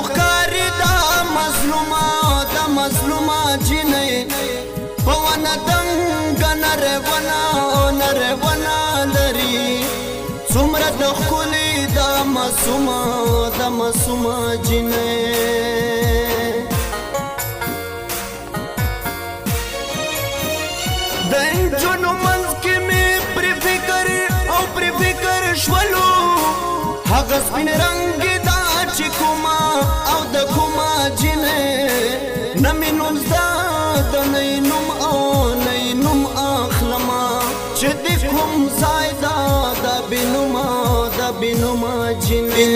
خکاری دا مظلومه جنې په ونه دنګه نره ونه لري څومره د ښکلې دا معصومه جنې د نجونو منځ کې مې پرې فکر شولو هغه سپین رنګ دا چې کومه او د کومه جنې نه مې نوم زده د نه یې نوم او نه یې نوم اخلمه چې د کوم ځای دا بې نومه جنې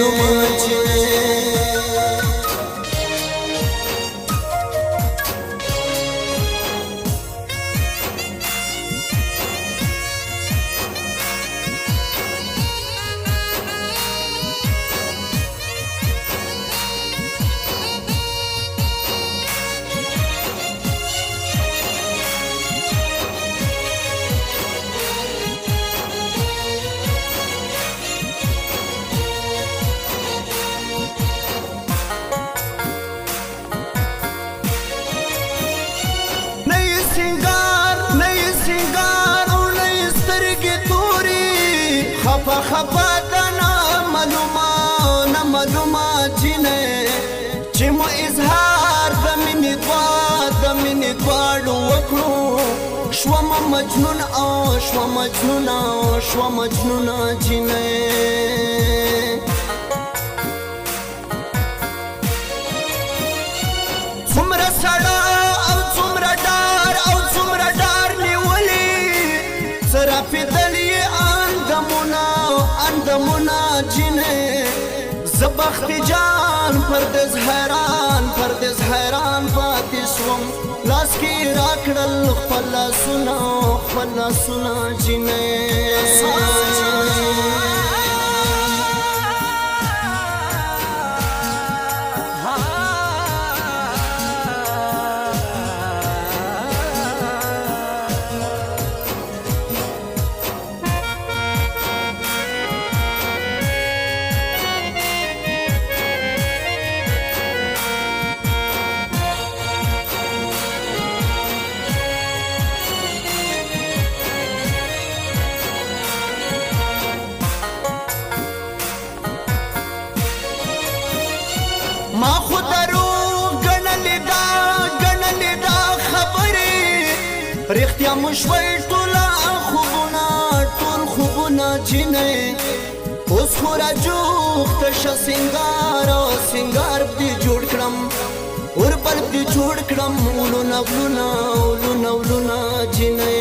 خفا دا نامعلومه جنې چې مو اظهار د مینې دواړو وکړو شوم مجنونه جنې څومره سړه او څومره ډار نیولې سرافېدلې اندمونه جنې زبخت جان پردیس حیران پاتې شوم لاس کې راکړل خپل لاسونه جنې ما خو دروغ ګڼلې دا خبرې رښتیا مو شوی ټول خوبونه جنې اوس خو راجوخته شه سینګار دې جوړ کړم اوربل دې جوړ کړم ولونه جنې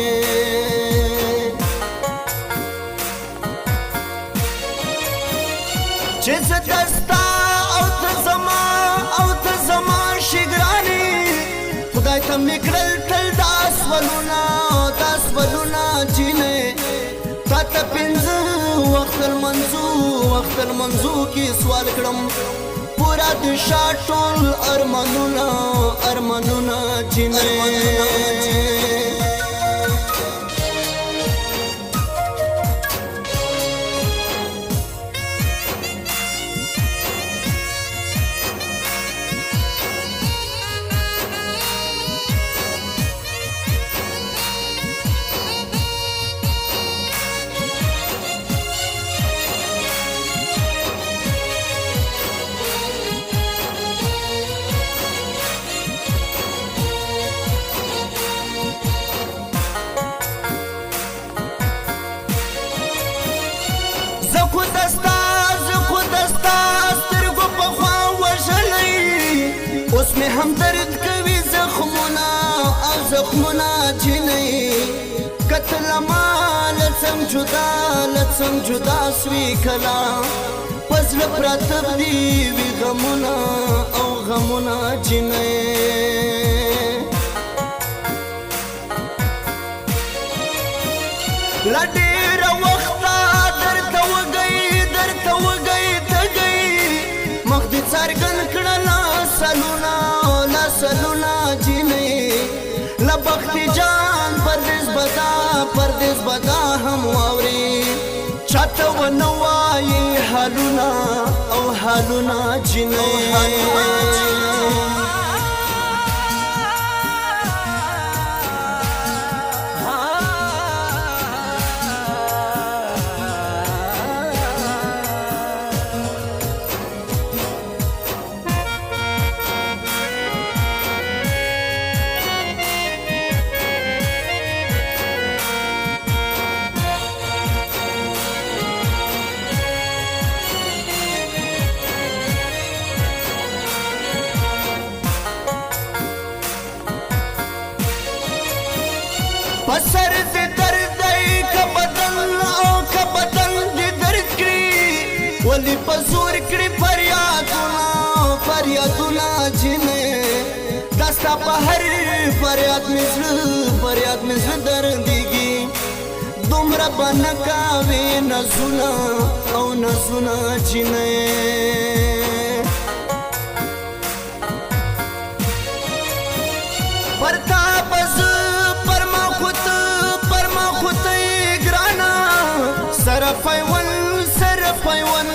چې زه دستا او ته زما شګرانې خدای ته مې کړل تل دا سولونه جنې تا ته پنځه وخت لمنځو کې سوال کړم پورا د شا ټول ارمانونه جنې زه خو دستا سترګو په خوا وژلی اوس مې هم درد کوي زخمونه جنې کتله ما لڅم جدا سوي کلا پزړه پراته دي وي غمونه جنې لا ډېر وخته درته وږی تږی مخ دې څرګند کړه لاسلونه جنې له بخت جان پردیس بدا هم واوري چاته ونه وایي حالونه او حالونه جنې پسر دې درد دی که بدن او که بدن دې درد کړي ولې په زور کړي فریادونه جنې دا ستا په هر فریاد مې زړه دردېږي دومره به نه کوې نازونه او نازونه جنې پر تا به زه سره پیوند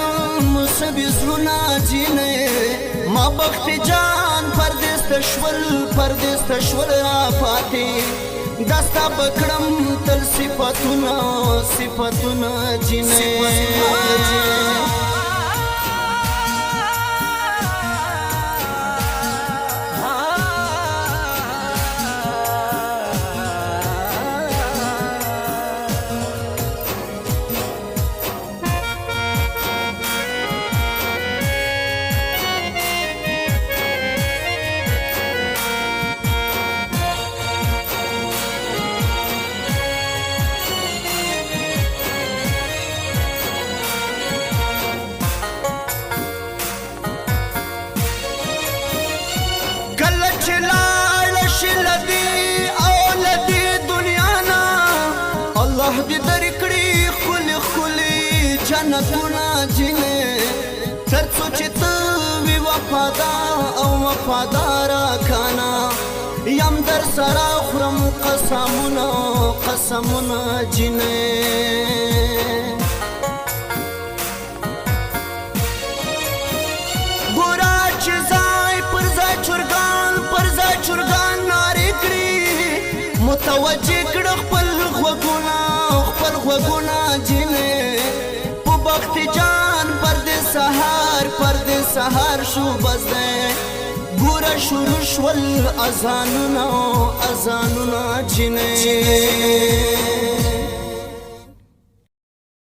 مصبي زړونه جینې ما بخت جان پردیس ته شول را پاتې دا ستا به کړم تل صفتونه جینې الله دې درکړي ښکلي جنتونه جنې تر څو چې ته وي وفاداره کانا یم در سره خورم قسمونه جنې ګوره چې ځای پر ځای چرګان نارې کړي متوجه کړه خپل غوږونه جنې په بخت جان پردې سهار شو بس دی ګوره شروع شول اذانونه جنې